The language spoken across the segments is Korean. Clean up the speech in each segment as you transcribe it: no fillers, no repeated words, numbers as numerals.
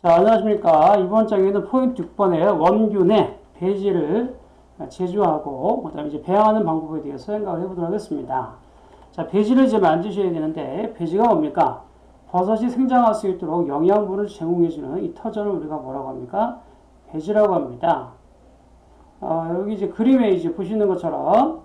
자, 안녕하십니까. 이번 장에는 포인트 6번에 원균의 배지를 제조하고, 그 다음에 이제 배양하는 방법에 대해서 생각을 해보도록 하겠습니다. 자, 배지를 이제 만드셔야 되는데, 배지가 뭡니까? 버섯이 생장할 수 있도록 영양분을 제공해주는 이 터전을 우리가 뭐라고 합니까? 배지라고 합니다. 여기 이제 그림에 이제 보시는 것처럼,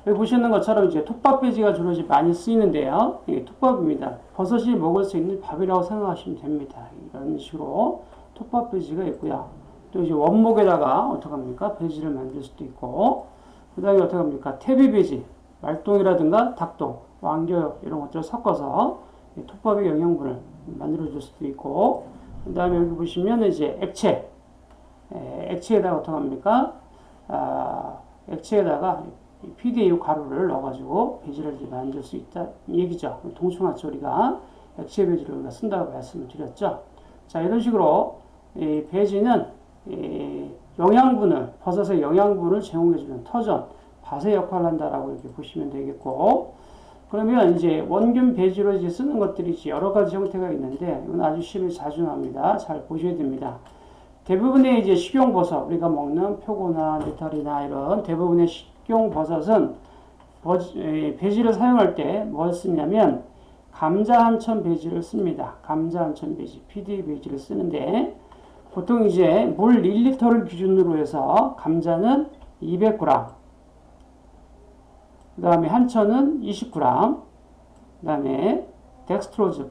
여기 보시는 것처럼 이제 톱밥 배지가 주로 이제 많이 쓰이는데요. 이게 톱밥입니다. 버섯이 먹을 수 있는 밥이라고 생각하시면 됩니다. 이런 식으로 톱밥 배지가 있고요. 또 이제 원목에다가 어떻게 합니까? 배지를 만들 수도 있고, 그 다음에 어떻게 합니까? 태비 배지, 말똥이라든가 닭똥, 왕겨역 이런 것들을 섞어서 톱밥의 영양분을 만들어 줄 수도 있고, 그 다음에 여기 보시면 이제 액체, 액체에다가 어떻게 합니까? 액체에다가 PDA 가루를 넣어가지고 배지를 이제 만들 수 있다 얘기죠. 동충하초 우리가 액체 배지를 우리가 쓴다고 말씀을 드렸죠. 자, 이런 식으로 이 배지는 영양분을, 버섯의 영양분을 제공해주는 터전, 밭의 역할을 한다라고 이렇게 보시면 되겠고, 그러면 이제 원균 배지로 이제 쓰는 것들이 이제 여러 가지 형태가 있는데, 이건 아주 시험에 자주 나옵니다. 잘 보셔야 됩니다. 대부분의 이제 식용버섯, 우리가 먹는 표고나 느타리나 이런 대부분의 식용버섯은 배지를 사용할 때 뭘 쓰냐면 감자 한천 배지를 씁니다. 감자 한천 배지, PD 배지를 쓰는데 보통 이제 물 1리터를 기준으로 해서 감자는 200g, 그 다음에 한천은 20g, 그 다음에 덱스트로즈,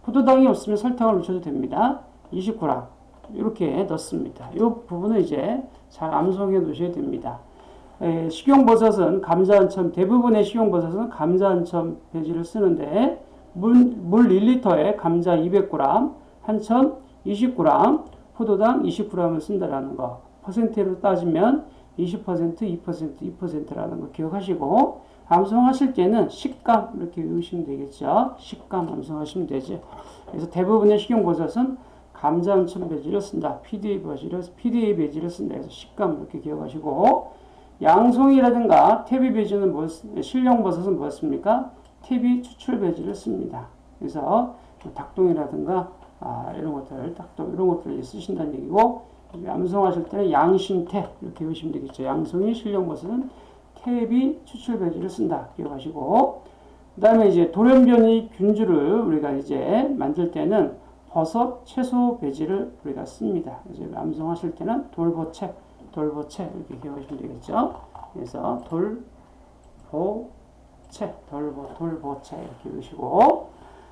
포도당이 없으면 설탕을 넣으셔도 됩니다. 20g 이렇게 넣습니다. 이 부분은 이제 잘 암송해 놓으셔야 됩니다. 식용버섯은 감자 한천, 대부분의 식용버섯은 감자 한천 배지를 쓰는데 물 1리터에 감자 200g, 한천 20g, 포도당 20g을 쓴다라는 거. 퍼센트로 따지면 20%, 2%, 2%라는 거 기억하시고 암송하실 때는 식감 이렇게 외우시면 되겠죠. 식감 암송하시면 되죠. 그래서 대부분의 식용버섯은 감자 한천 배지를 쓴다. PDA 배지를 쓴다. 그래서 식감 이렇게 기억하시고, 양송이라든가 태비 배지는 실용버섯은 뭐였습니까? 태비 추출 배지를 씁니다. 그래서 닭똥이라든가 이런 것들, 닭똥 이런 것들을 쓰신다는 얘기고, 암송하실 때는 양신태 이렇게 보시면 되겠죠. 양송이 실용버섯은 태비 추출 배지를 쓴다. 기억하시고, 그 다음에 이제 돌연변이 균주를 우리가 이제 만들 때는 버섯, 채소 배지를 우리가 씁니다. 그래서 암송하실 때는 돌보채 이렇게 기억하시면 되겠죠. 그래서 돌보채 이렇게 보시고,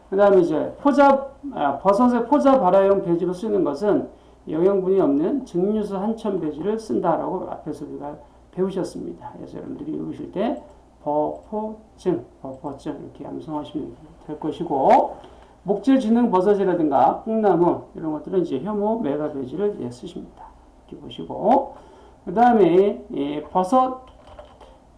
그 다음에 이제 버섯의 포자 발화용 배지로 쓰는 것은 영양분이 없는 증류수 한천 배지를 쓴다라고 앞에서 우리가 배우셨습니다. 그래서 여러분들이 외우실 때 버포증 이렇게 암송하시면 될 것이고, 목질지능 버섯이라든가 콩나물 이런 것들은 이제 효모 메가 배지를 이제 쓰십니다. 이렇게 보시고, 그 다음에 버섯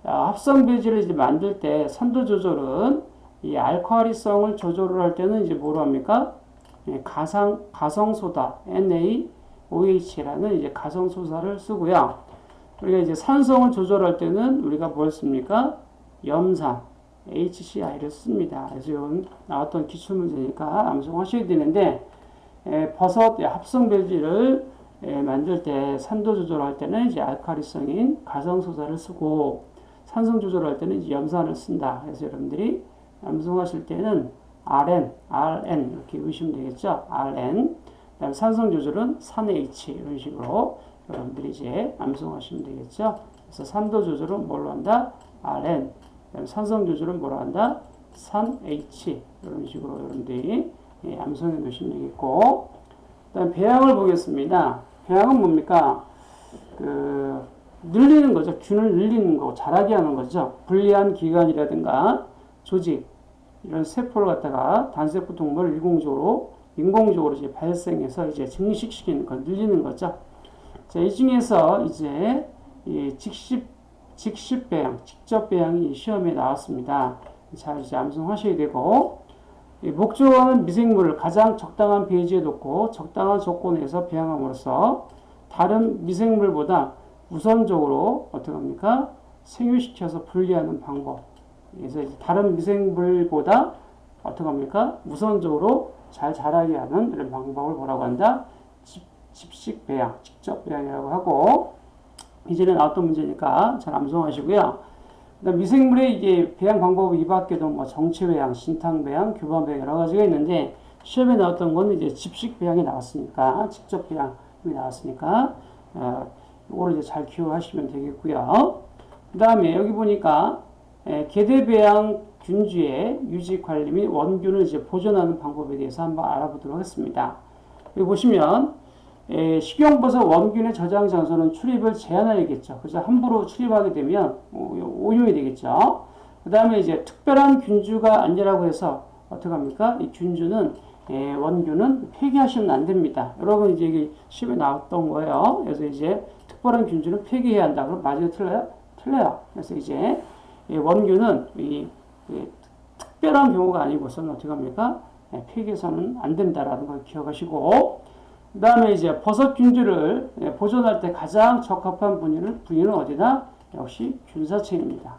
합성 배지를 이제 만들 때 산도 조절은 이 알칼리성을 조절을 할 때는 이제 뭐로 합니까? 가성소다 NaOH라는 이제 가성소사를 쓰고요. 우리가 이제 산성을 조절할 때는 우리가 뭘 씁니까? 염산 HCl을 씁니다. 그래서 이건 나왔던 기출문제니까 암송하셔야 되는데, 버섯 합성 배지를 만들 때 산도 조절할 때는 이제 알칼리성인 가성소사를 쓰고, 산성 조절할 때는 이제 염산을 쓴다. 그래서 여러분들이 암송하실 때는 RN 이렇게 외우시면 되겠죠. RN. 그다음 산성 조절은 산H 이런 식으로 여러분들이 이제 암송하시면 되겠죠. 그래서 산도 조절은 뭘로 한다? RN. 산성 조절은 뭐로 한다? 산H 이런 식으로 여러분들이 암송해 놓으시면 되겠고, 그다음 배양을 보겠습니다. 배양은 뭡니까? 늘리는 거죠. 균을 늘리는 거, 자라게 하는 거죠. 불리한 기관이라든가 조직 이런 세포를 갖다가 단세포 동물을 인공적으로 이제 발생해서 이제 증식시키는 거, 늘리는 거죠. 자, 이 중에서 이제 이 직접 배양이 시험에 나왔습니다. 잘 이제 암송하셔야 되고, 목조는 미생물을 가장 적당한 배지에 놓고 적당한 조건에서 배양함으로써 다른 미생물보다 우선적으로 어떻게 합니까? 생유시켜서 분리하는 방법. 그래서 다른 미생물보다 어떻게 합니까? 우선적으로 잘 자라게 하는 이런 방법을 뭐라고 한다? 집식 배양, 직접 배양이라고 하고, 이전에 나왔던 문제니까 잘 암송하시고요. 그다음 미생물의 이게 배양 방법 이 밖에도 뭐 정체 배양, 신탕 배양, 교반 배양 여러 가지가 있는데 시험에 나왔던 건 이제 집식 배양이 나왔으니까 직접 배양이 나왔으니까 이거를 이제 잘 기억하시면 되겠고요. 그다음에 여기 보니까 계대 배양 균주의 유지 관리 및 원균을 이제 보존하는 방법에 대해서 한번 알아보도록 하겠습니다. 여기 보시면 식용버섯 원균의 저장 장소는 출입을 제한해야겠죠. 그래서 함부로 출입하게 되면 오염이 되겠죠. 그 다음에 이제 특별한 균주가 아니라고 해서 어떻게 합니까? 이 균주는 원균은 폐기하시면 안 됩니다. 여러분 이제 이게 시험에 나왔던 거예요. 그래서 이제 특별한 균주는 폐기해야 한다. 그럼 맞아요, 틀려요? 틀려요. 그래서 이제 원균은 이 특별한 경우가 아니고서는 어떻게 합니까? 폐기해서는 안 된다라는 걸 기억하시고, 그 다음에 이제 버섯 균주를 보존할 때 가장 적합한 부위는 어디다? 역시 균사체입니다.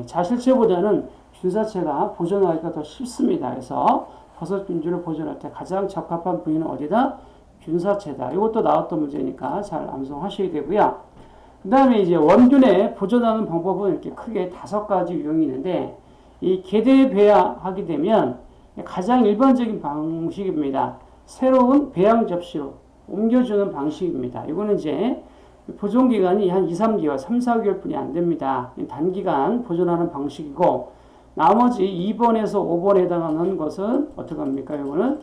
자실체보다는 균사체가 보존하기가 더 쉽습니다. 그래서 버섯 균주를 보존할 때 가장 적합한 부위는 어디다? 균사체다. 이것도 나왔던 문제니까 잘 암송하셔야 되고요. 그 다음에 이제 원균에 보존하는 방법은 이렇게 크게 5가지 유형이 있는데, 이 계대 배양하게 되면 가장 일반적인 방식입니다. 새로운 배양 접시로 옮겨주는 방식입니다. 이거는 이제 보존 기간이 한 2, 3개월, 3, 4개월 뿐이 안 됩니다. 단기간 보존하는 방식이고, 나머지 2번에서 5번에 해당하는 것은 어떻게 합니까? 이거는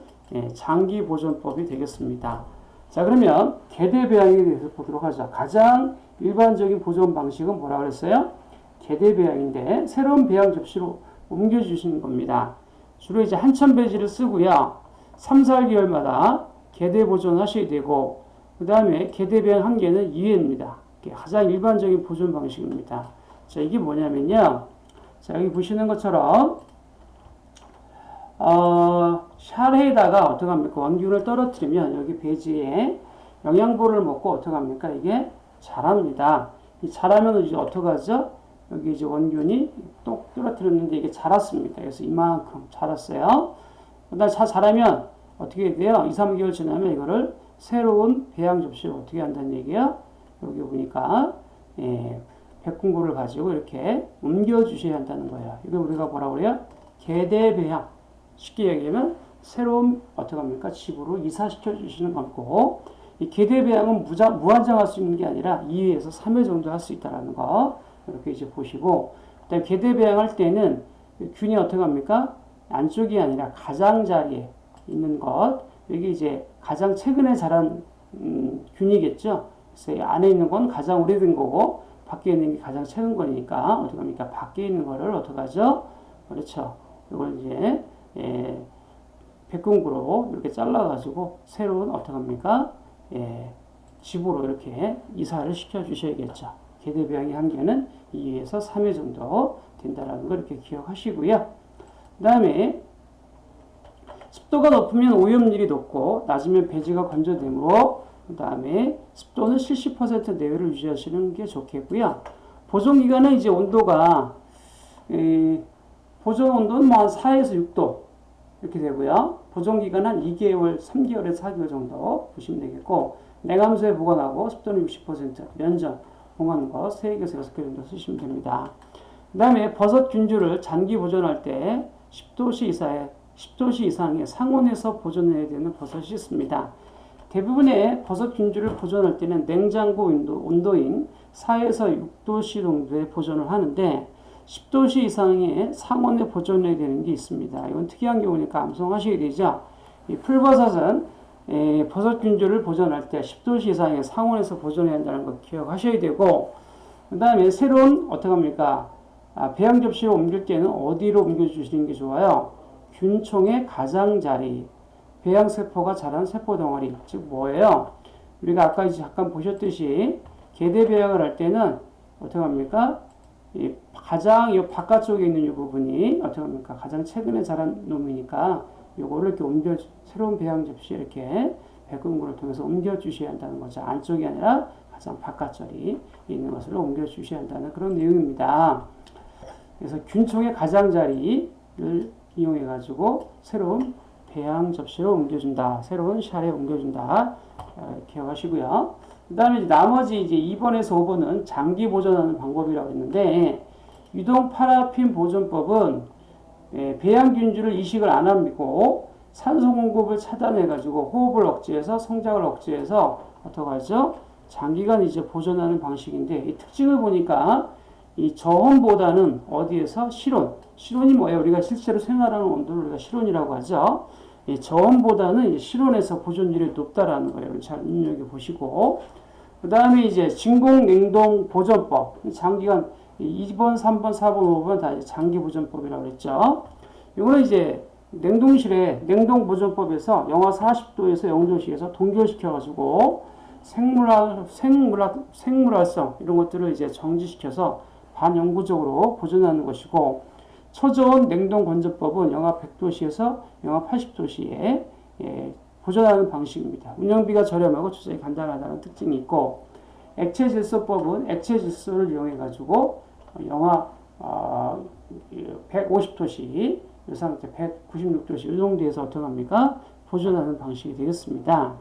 장기 보존법이 되겠습니다. 자, 그러면 계대 배양에 대해서 보도록 하죠. 가장 일반적인 보존 방식은 뭐라고 그랬어요? 계대 배양인데 새로운 배양 접시로 옮겨주시는 겁니다. 주로 이제 한천 배지를 쓰고요. 3, 4개월마다 계대 보존하셔야 되고, 그 다음에 계대 배양 한계는 2회입니다. 가장 일반적인 보존 방식입니다. 자, 이게 뭐냐면요. 자, 여기 보시는 것처럼 샤레에다가 어떻게 합니까? 원균을 떨어뜨리면 여기 배지에 영양분을 먹고 어떻게 합니까? 이게 자랍니다. 이 자라면 이제 어떻게 하죠? 여기 이제 원균이 똑 떨어뜨렸는데 이게 자랐습니다. 그래서 이만큼 자랐어요. 그다음 자라면 어떻게 돼요? 2, 3개월 지나면 이거를 새로운 배양 접시로 어떻게 한다는 얘기예요? 여기 보니까 백궁고를 가지고 이렇게 옮겨 주셔야 한다는 거예요. 이거 우리가 뭐라고 그래요? 계대 배양. 쉽게 얘기하면 새로운 어떻게 합니까? 집으로 이사시켜 주시는 거고, 이 계대 배양은 무한정 할 수 있는 게 아니라 2회에서 3회 정도 할 수 있다라는 거 이렇게 이제 보시고, 그다음 계대 배양할 때는 균이 어떻게 합니까? 안쪽이 아니라 가장자리에 있는 것, 여기 이제 가장 최근에 자란 균이겠죠. 그래서 이 안에 있는 건 가장 오래된 거고 밖에 있는 게 가장 최근 거니까 어떻게 합니까? 밖에 있는 거를 어떻게 하죠? 그렇죠. 이걸 이제 백궁구로 이렇게 잘라가지고 새로운 어떻게 합니까? 집으로 이렇게 이사를 시켜 주셔야겠죠. 계대 배양의 한계는 2에서 3회 정도 된다라는 걸 이렇게 기억하시고요. 그 다음에 습도가 높으면 오염률이 높고 낮으면 배지가 건조되므로, 그 다음에 습도는 70% 내외를 유지하시는 게 좋겠고요. 보존 기간은 이제 온도가 보존 온도는 뭐 한 4에서 6도 이렇게 되고요. 보존 기간은 한 2개월, 3개월에서 4개월 정도 보시면 되겠고, 냉함수에 보관하고 습도는 60%, 면적 봉하는 거 3개에서 6개 정도 쓰시면 됩니다. 그 다음에 버섯 균주를 장기 보존할 때 10도씨 이상의 상온에서 보존해야 되는 버섯이 있습니다. 대부분의 버섯 균주를 보존할 때는 냉장고 온도인 4에서 6도씨 정도에 보존을 하는데 10도씨 이상의 상온에 보존해야 되는 게 있습니다. 이건 특이한 경우니까 암송하셔야 되죠. 이 풀버섯은 버섯 균주를 보존할 때 10도씨 이상의 상온에서 보존해야 한다는 거 기억하셔야 되고, 그 다음에 새로운 어떻게 합니까? 배양 접시로 옮길 때는 어디로 옮겨주시는 게 좋아요? 균총의 가장자리, 배양세포가 자란 세포덩어리, 즉 뭐예요? 우리가 아까 이제 잠깐 보셨듯이 계대 배양을 할 때는 어떻게 합니까? 이 바깥쪽에 있는 이 부분이 어떻게 합니까? 가장 최근에 자란 놈이니까 요거를 이렇게 새로운 배양 접시에 이렇게 백궁구를 통해서 옮겨 주셔야 한다는 거죠. 안쪽이 아니라 가장 바깥쪽이 있는 것을 옮겨 주셔야 한다는 그런 내용입니다. 그래서 균총의 가장자리를 이용해가지고 새로운 배양 접시로 옮겨준다. 새로운 샬에 옮겨준다. 기억하시고요. 그 다음에 나머지 이제 2번에서 5번은 장기 보존하는 방법이라고 했는데, 유동 파라핀 보존법은 배양균주를 이식을 안 하고 산소 공급을 차단해가지고 호흡을 억제해서 성장을 억제해서 어떡하죠? 장기간 이제 보존하는 방식인데, 이 특징을 보니까 이 저온보다는 어디에서 실온. 실온이 뭐예요? 우리가 실제로 생활하는 온도를 우리가 실온이라고 하죠. 이 저온보다는 실온에서 보존율이 높다라는 거예요. 잘 눈여겨 보시고. 그 다음에 이제 진공 냉동 보존법. 장기간 2번, 3번, 4번, 5번 다 장기 보존법이라고 했죠. 이거는 이제 냉동실에 냉동 보존법에서 영하 40도에서 0도씩에서 동결시켜가지고 생물활성 이런 것들을 이제 정지시켜서 반영구적으로 보존하는 것이고, 초저온 냉동 건조법은 영하 100도씨에서 영하 80도씨에 보존하는 방식입니다. 운영비가 저렴하고 조작이 간단하다는 특징이 있고, 액체 질소법은 액체 질소를 이용해 가지고 영하 150도씨, 이 상태 196도씨 이 정도에서 어떻게 합니까? 보존하는 방식이 되겠습니다.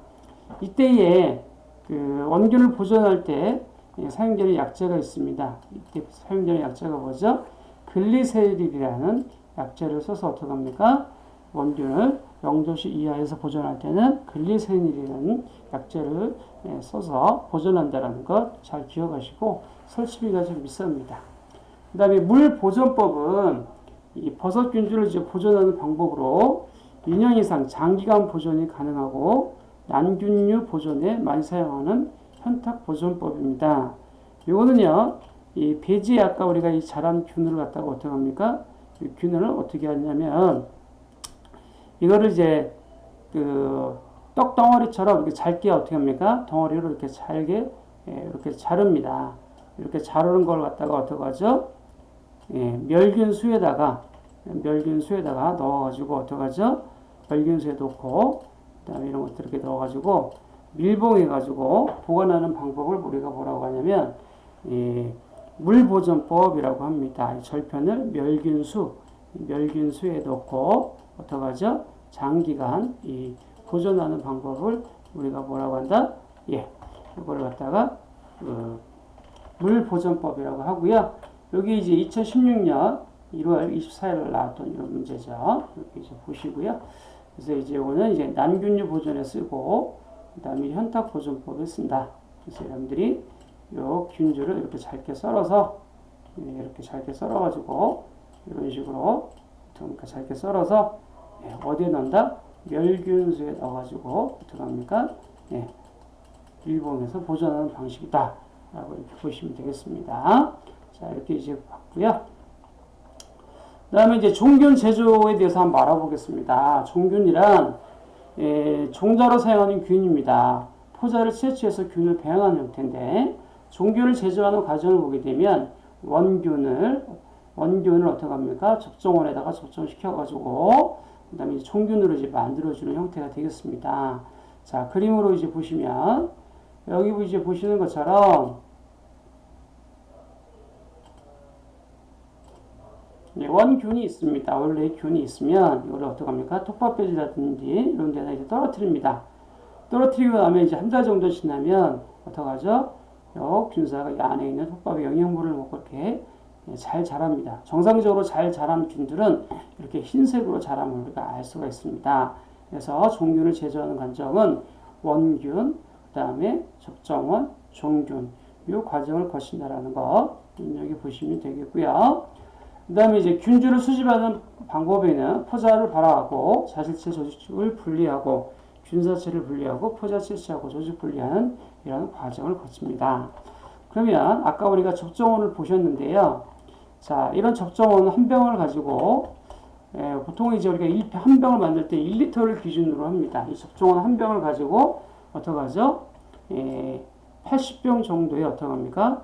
이때에 그 원균을 보존할 때 사용되는 약재가 있습니다. 이때 사용되는 약재가 뭐죠? 글리세릴이라는 약재를 써서 어떻게 합니까? 원균을 0도씨 이하에서 보존할 때는 글리세릴이라는 약재를 써서 보존한다는 것 잘 기억하시고, 설치비가 좀 비쌉니다. 그 다음에 물 보존법은 이 버섯균주를 이제 보존하는 방법으로 2년 이상 장기간 보존이 가능하고 난균류 보존에 많이 사용하는 현탁 보존법입니다. 이거는요, 이 배지에 아까 우리가 이 자란 균을 갖다가 어떻게 합니까? 이 균을 어떻게 하냐면, 이거를 이제 그 떡덩어리처럼 이렇게 잘게 어떻게 합니까? 덩어리로 이렇게 잘게 이렇게 자릅니다. 이렇게 자르는 걸 갖다가 어떻게 하죠? 멸균수에다가 넣어가지고 어떻게 하죠? 멸균수에 넣고, 그 다음에 이런 것들 이렇게 넣어가지고 밀봉해가지고 보관하는 방법을 우리가 뭐라고 하냐면 물보존법이라고 합니다. 이 절편을 멸균수에 넣고 어떻게 하죠? 장기간 이 보존하는 방법을 우리가 뭐라고 한다? 이거를 갖다가 물보존법이라고 하고요. 여기 이제 2016년 1월 24일 나왔던 이런 문제죠. 이렇게 이제 보시고요. 그래서 이제 이거는 이제 난균류 보존에 쓰고, 그 다음에 현탁 보존법에 쓴다. 그래서 여러분들이 요 균주를 이렇게 잘게 썰어서, 이렇게 잘게 썰어가지고, 이런 식으로, 그러니까 잘게 썰어서, 어디에 넣는다? 멸균수에 넣어가지고, 어떻게 합니까? 밀봉해서 보존하는 방식이다. 라고 이렇게 보시면 되겠습니다. 자, 이렇게 이제 봤고요. 그 다음에 이제 종균 제조에 대해서 한번 알아보겠습니다. 종균이란 종자로 사용하는 균입니다. 포자를 채취해서 균을 배양하는 형태인데, 종균을 제조하는 과정을 보게 되면 원균을 어떻게 합니까? 접종원에다가 접종시켜가지고 그 다음에 이제 종균으로 이제 만들어주는 형태가 되겠습니다. 자, 그림으로 이제 보시면 여기 이제 보시는 것처럼 원균이 있습니다. 원래 균이 있으면 이걸 어떻게 합니까? 톱밥배지라든지 이런 데다 이제 떨어뜨립니다. 떨어뜨리고 나면 이제 한 달 정도 지나면 어떻게 하죠? 요 균사가 이 안에 있는 톱밥의 영양분을 먹고 이렇게 잘 자랍니다. 정상적으로 잘 자란 균들은 이렇게 흰색으로 자람을 우리가 알 수가 있습니다. 그래서 종균을 제조하는 과정은 원균, 그 다음에 접종원, 종균 이 과정을 거친다라는 거 여기 보시면 되겠고요. 그 다음에 이제 균주를 수집하는 방법에는 포자를 발화하고 자실체 조직을 분리하고 균사체를 분리하고 포자 채취하고 조직 분리하는 이런 과정을 거칩니다. 그러면 아까 우리가 접종원을 보셨는데요. 자, 이런 접종원 한 병을 가지고 보통 이제 우리가 한 병을 만들 때 1리터를 기준으로 합니다. 이 접종원 한 병을 가지고 어떻게 하죠? 80병 정도의 어떻게 합니까?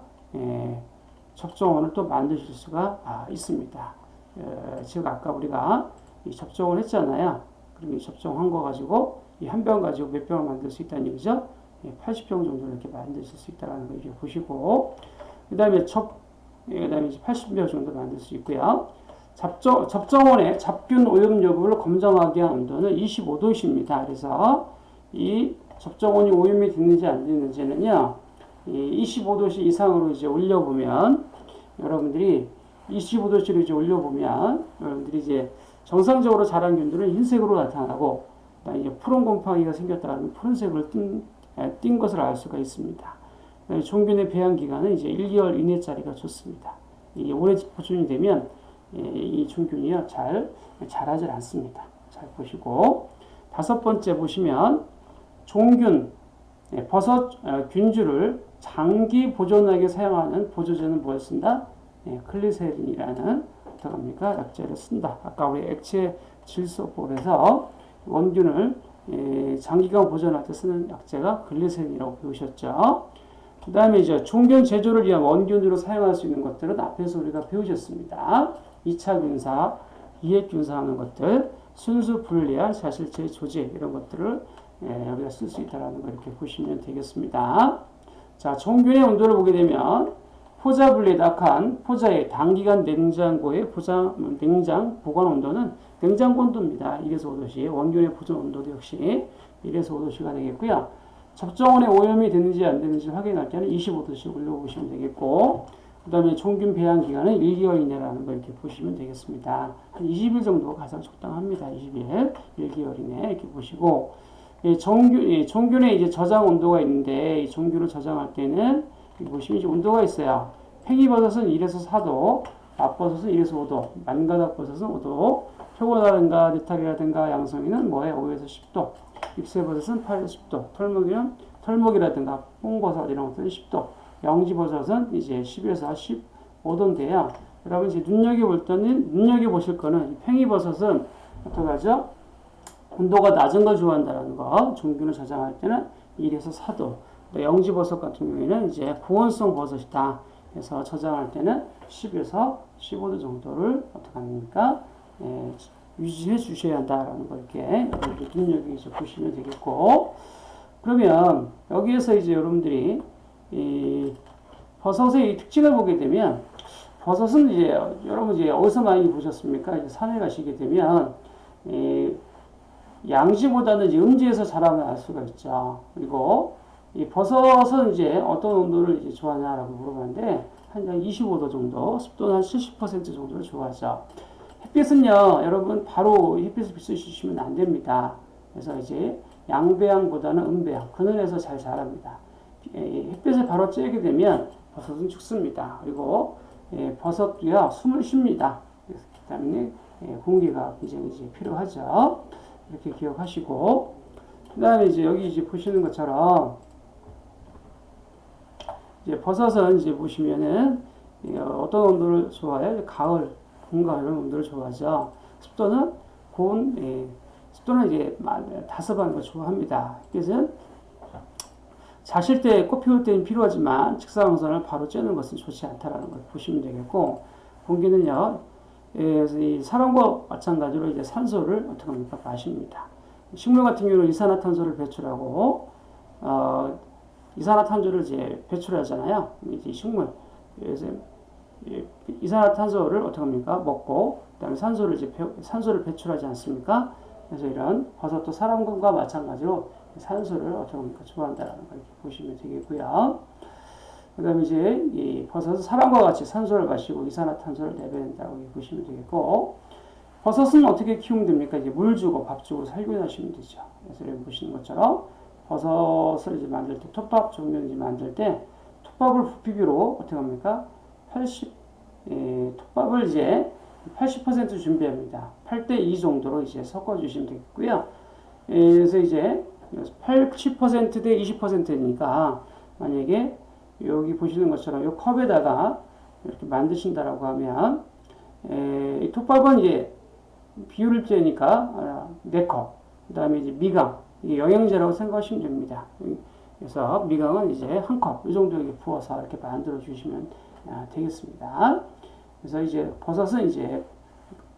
접종원을 또 만드실 수가 있습니다. 즉 아까 우리가 이 접종을 했잖아요. 그럼 이 접종한 거 가지고 이 한 병 가지고 몇 병을 만들 수 있다는 얘기죠? 80병 정도 이렇게 만드실 수 있다는 거 이렇게 보시고, 그 다음에 이제 80병 정도 만들 수 있고요. 접정원의 잡균 오염 여부를 검정하기 위한 온도는 25도씨입니다. 그래서 이 접정원이 오염이 됐는지 안 됐는지는요, 25도씨 이상으로 이제 올려보면, 여러분들이 25도씨로 이제 올려보면, 여러분들이 이제 정상적으로 자란 균들은 흰색으로 나타나고, 그다음에 이제 푸른 곰팡이가 생겼다면 푸른색으로 띈 것을 알 수가 있습니다. 종균의 배양 기간은 이제 1개월 이내짜리가 좋습니다. 이게 오래 보존이 되면 이 종균이요 잘 자라질 않습니다. 잘 보시고 다섯 번째 보시면 종균 버섯 균주를 장기 보존하게 사용하는 보조제는 뭘 쓴다? 클리세린이라는 어떡합니까? 약재를 쓴다. 아까 우리 액체 질소법에서 원균을 장기간 보존할 때 쓰는 약재가 글리세린이라고 배우셨죠. 그 다음에 이제 종균 제조를 위한 원균으로 사용할 수 있는 것들은 앞에서 우리가 배우셨습니다. 2차 균사, 이액균사 하는 것들, 순수 분리한 자실체 조제 이런 것들을 여기다 쓸 수 있다는 거 이렇게 보시면 되겠습니다. 자, 종균의 온도를 보게 되면 포자 분리에 낙한 포자의 단기간 냉장고의 냉장 보관 온도는 냉장고 온도입니다. 1에서 5도씨. 원균의 보존 온도도 역시 1에서 5도씨가 되겠고요. 접정원에 오염이 되는지 안 되는지 확인할 때는 25도씩 올려보시면 되겠고, 그 다음에 종균 배양 기간은 1개월 이내라는 걸 이렇게 보시면 되겠습니다. 한 20일 정도 가장 적당합니다. 20일, 1개월 이내 이렇게 보시고, 종균의 이제 저장 온도가 있는데, 이 종균을 저장할 때는 여기 보시면 이제 온도가 있어요. 팽이버섯은 1에서 4도, 맛버섯은 1에서 5도, 만가닥버섯은 5도, 표고라든가 느타리라든가 양송이는 뭐에 5에서 10도, 잎새버섯은 8에서 10도, 털목이라든가 홍버섯 이런 것들은 10도, 영지버섯은 이제 10에서 15도인데요. 여러분 이제 눈여겨보실 거는 이 팽이버섯은 어떡하죠? 온도가 낮은 걸 좋아한다는 거. 종균을 저장할 때는 1에서 4도. 영지버섯 같은 경우에는 이제 고온성 버섯이다. 그래서 저장할 때는 10에서 15도 정도를 어떡합니까? 유지해 주셔야 한다라는 거 이렇게 눈여겨 보시면 되겠고, 그러면 여기에서 이제 여러분들이 이 버섯의 이 특징을 보게 되면, 버섯은 이제 여러분 이제 어디서 많이 보셨습니까? 이제 산에 가시게 되면 양지보다는 이제 음지에서 자라면 알 수가 있죠. 그리고 이 버섯은 이제 어떤 온도를 이제 좋아하냐라고 물어봤는데 한 25도 정도, 습도는 한 70% 정도를 좋아하죠. 햇빛은요, 여러분 바로 햇빛을 비춰주시면 안 됩니다. 그래서 이제 양배양보다는 음배양, 그늘에서 잘 자랍니다. 햇빛을 바로 쬐게 되면 버섯은 죽습니다. 그리고 버섯도요, 숨을 쉽니다. 그 때문에 공기가 굉장히 이제 필요하죠. 이렇게 기억하시고, 그 다음에 이제 여기 이제 보시는 것처럼 이제 버섯은 이제 보시면은 어떤 온도를 좋아해요? 가을, 봄, 가을 이런 온도를 좋아하죠. 습도는 습도는 이제 다습한 걸 좋아합니다. 그래서 자실 때, 꽃 피울 때는 필요하지만 직사광선을 바로 쬐는 것은 좋지 않다라는 걸 보시면 되겠고, 공기는요, 이 사람과 마찬가지로 이제 산소를 어떻게 합니까? 마십니다. 식물 같은 경우는 이산화탄소를 배출하고, 이산화탄소를 이제 배출하잖아요. 이제 식물. 그래서 이산화탄소를 어떻게 합니까? 먹고, 그 다음에 산소를 배출하지 않습니까? 그래서 이런 버섯도 사람과 마찬가지로 산소를 어떻게 합니까? 좋아한다는 걸 보시면 되겠고요. 그 다음에 이제 이 버섯은 사람과 같이 산소를 마시고 이산화탄소를 내뱉는다고 보시면 되겠고, 버섯은 어떻게 키우면 됩니까? 이제 물 주고 밥 주고 살균하시면 되죠. 그래서 여기 보시는 것처럼 버섯을 이제 만들 때, 톱밥 종류 이제 만들 때, 톱밥을 부피비로 어떻게 합니까? 톱밥을 이제 80% 준비합니다. 8대2 정도로 이제 섞어주시면 되겠고요. 그래서 이제 80% 대 20%니까 만약에 여기 보시는 것처럼 이 컵에다가 이렇게 만드신다라고 하면 이 톱밥은 이제 비율을 재니까 4컵, 그 다음에 이제 미강, 이게 영양제라고 생각하시면 됩니다. 그래서 미강은 이제 1컵, 이 정도 이렇게 부어서 이렇게 만들어 주시면 되겠습니다. 그래서 이제 버섯은 이제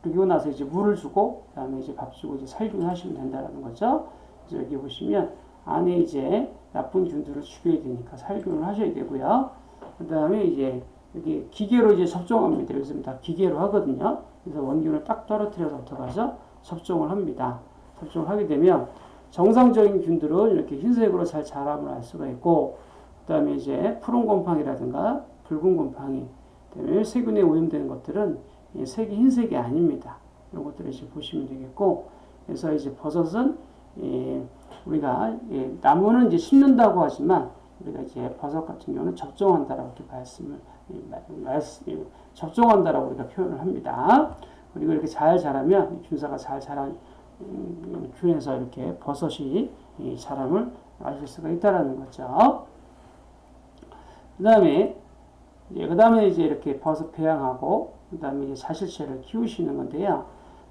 그리고 나서 이제 물을 주고, 그 다음에 이제 밥 주고 이제 살균하시면 된다는 거죠. 그래서 여기 보시면 안에 이제 나쁜 균들을 죽여야 되니까 살균을 하셔야 되고요. 그 다음에 이제 여기 기계로 이제 접종합니다. 요즘 다 기계로 하거든요. 그래서 원균을 딱 떨어뜨려서 어떡하죠? 접종을 합니다. 접종을 하게 되면 정상적인 균들은 이렇게 흰색으로 잘 자람을 알 수가 있고, 그 다음에 이제 푸른 곰팡이라든가 붉은 곰팡이, 그다음에 세균에 오염되는 것들은 색이 흰색이 아닙니다. 이런 것들을 이제 보시면 되겠고, 그래서 이제 버섯은 우리가 나무는 이제 심는다고 하지만 우리가 이제 버섯 같은 경우는 접종한다라고 이렇게 접종한다라고 우리가 표현을 합니다. 그리고 이렇게 잘 자라면 균사가 잘 자란 균에서 이렇게 버섯이 자람을 아실 수가 있다라는 거죠. 그 다음에 이제 이렇게 버섯 배양하고, 그 다음에 이제 자실체를 키우시는 건데요.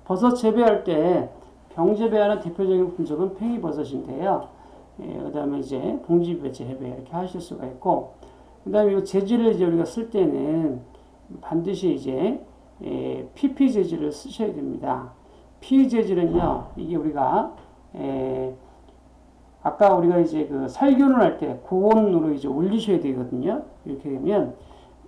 버섯 재배할 때 병 재배하는 대표적인 품종은 팽이버섯인데요. 그 다음에 이제 봉지배 재배 이렇게 하실 수가 있고, 그 다음에 이 재질을 이제 우리가 쓸 때는 반드시 이제 PP 재질을 쓰셔야 됩니다. P 재질은요, 이게 우리가 아까 우리가 이제 그 살균을 할 때 고온으로 이제 올리셔야 되거든요. 이렇게 되면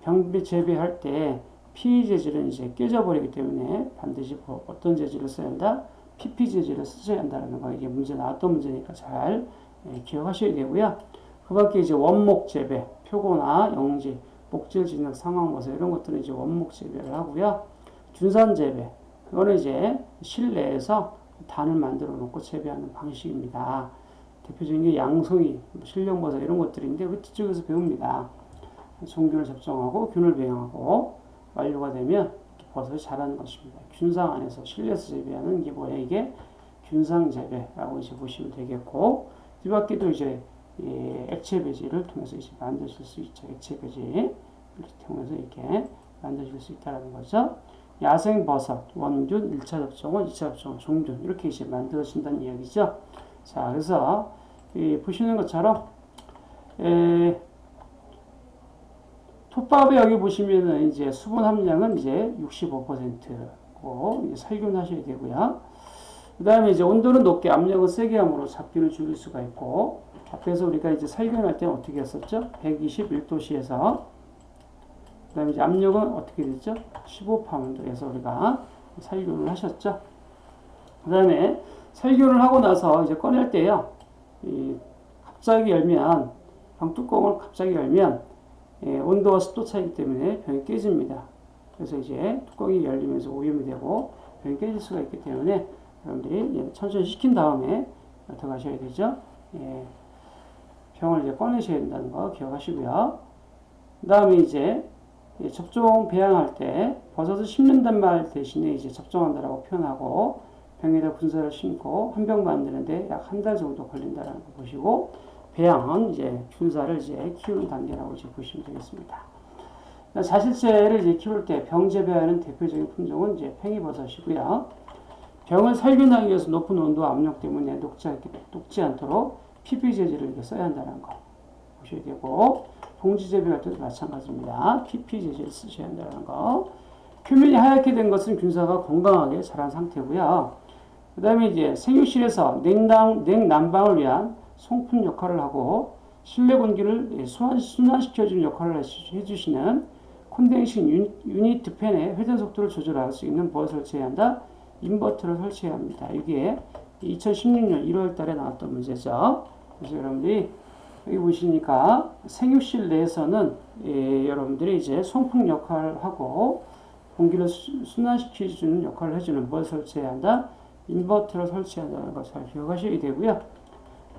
병 재배할 때 P 재질은 이제 깨져버리기 때문에 반드시 어떤 재질을 써야 한다? PP 재질을 쓰셔야 한다는 거. 이게 문제 나왔던 문제니까 잘 기억하셔야 되고요. 그 밖에 이제 원목 재배, 표고나 영지, 목질 진흙, 상황버섯 이런 것들은 이제 원목 재배를 하고요. 균산 재배, 그거는 이제 실내에서 단을 만들어 놓고 재배하는 방식입니다. 대표적인 게 양송이, 실령버섯 이런 것들인데 우리 뒤쪽에서 배웁니다. 종균을 접종하고 균을 배양하고 완료가 되면 버섯이 자라는 것입니다. 균상 안에서 실내에서 재배하는 게 뭐야? 이게 균상 재배라고 이제 보시면 되겠고, 이 밖에도 이제 액체 배지를 통해서 이제 만드실 수 있죠. 액체 배지 이렇게 통해서 이렇게 만드실 수 있다는 거죠. 야생 버섯, 원균, 1차 접종은 2차 접종은 종균 이렇게 이제 만들어진다는 이야기죠. 자, 그래서 보시는 것처럼 톱밥에 여기 보시면은 이제 수분 함량은 이제 65%고 살균하셔야 되고요. 그 다음에 이제 온도는 높게 압력은 세게 함으로 잡기를 줄일 수가 있고, 앞에서 우리가 이제 살균할 때는 어떻게 했었죠? 121도씨에서 그 다음에 이제 압력은 어떻게 됐죠? 15파운드에서 우리가 살균을 하셨죠. 그 다음에 살균을 하고 나서 이제 꺼낼 때요, 갑자기 열면, 병 뚜껑을 갑자기 열면 온도와 습도 차이기 때문에 병이 깨집니다. 그래서 이제 뚜껑이 열리면서 오염이 되고 병이 깨질 수가 있기 때문에 여러분들이 천천히 식힌 다음에 들어가셔야 되죠. 병을 이제 꺼내셔야 된다는 거 기억하시고요. 그 다음에 이제 접종 배양할 때 버섯을 심는단 말 대신에 이제 접종한다라고 표현하고, 병에다 분사를 심고 한 병 만드는데 약 한 달 정도 걸린다라는 거 보시고, 배양은 이제 균사를 이제 키우는 단계라고 이제 보시면 되겠습니다. 자실체를 이제 키울 때 병 재배하는 대표적인 품종은 이제 팽이버섯이고요. 병을 살균하기 위해서 높은 온도와 압력 때문에 녹지 않도록 PP 재질을 이렇게 써야 한다는 거 보셔야 되고, 봉지 재배할 때도 마찬가지입니다. PP 재질을 쓰셔야 한다는 거. 표면이 하얗게 된 것은 균사가 건강하게 자란 상태고요. 그 다음에 이제 생육실에서 냉난방을 위한 송풍 역할을 하고 실내 공기를 순환시켜주는 역할을 해주시는 콘덴싱 유니트 팬의 회전 속도를 조절할 수 있는 무엇을 설치해야 한다? 인버터를 설치해야 합니다. 이게 2016년 1월 달에 나왔던 문제죠. 그래서 여러분들이 여기 보시니까 생육실 내에서는 여러분들이 이제 송풍 역할을 하고 공기를 순환시켜주는 역할을 해주는 무엇을 설치해야 한다? 인버터를 설치해야 한다는 걸 잘 기억하셔야 되고요.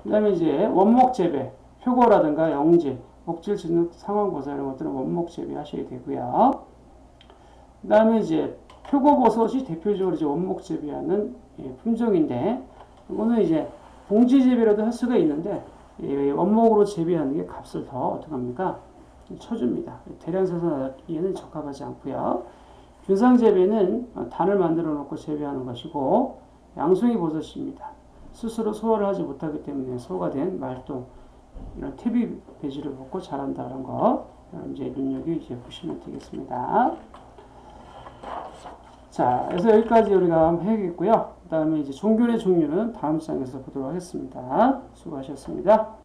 그 다음에 이제 원목 재배, 표고라든가 영지, 목질, 진흙, 상황버섯 이런 것들은 원목 재배 하셔야 되고요. 그 다음에 이제 표고버섯이 대표적으로 이제 원목 재배하는 품종인데, 이거는 이제 봉지 재배라도 할 수가 있는데, 원목으로 재배하는 게 값을 더 어떻게 합니까? 쳐줍니다. 대량 생산하기에는 적합하지 않고요. 균상 재배는 단을 만들어 놓고 재배하는 것이고, 양송이 버섯입니다. 스스로 소화를 하지 못하기 때문에 소가 된 말똥, 이런 퇴비 배지를 먹고 자란다는 거, 이제 눈여겨 이제 보시면 되겠습니다. 자, 그래서 여기까지 우리가 한번 해야겠고요. 그 다음에 이제 종균의 종류는 다음 시간에서 보도록 하겠습니다. 수고하셨습니다.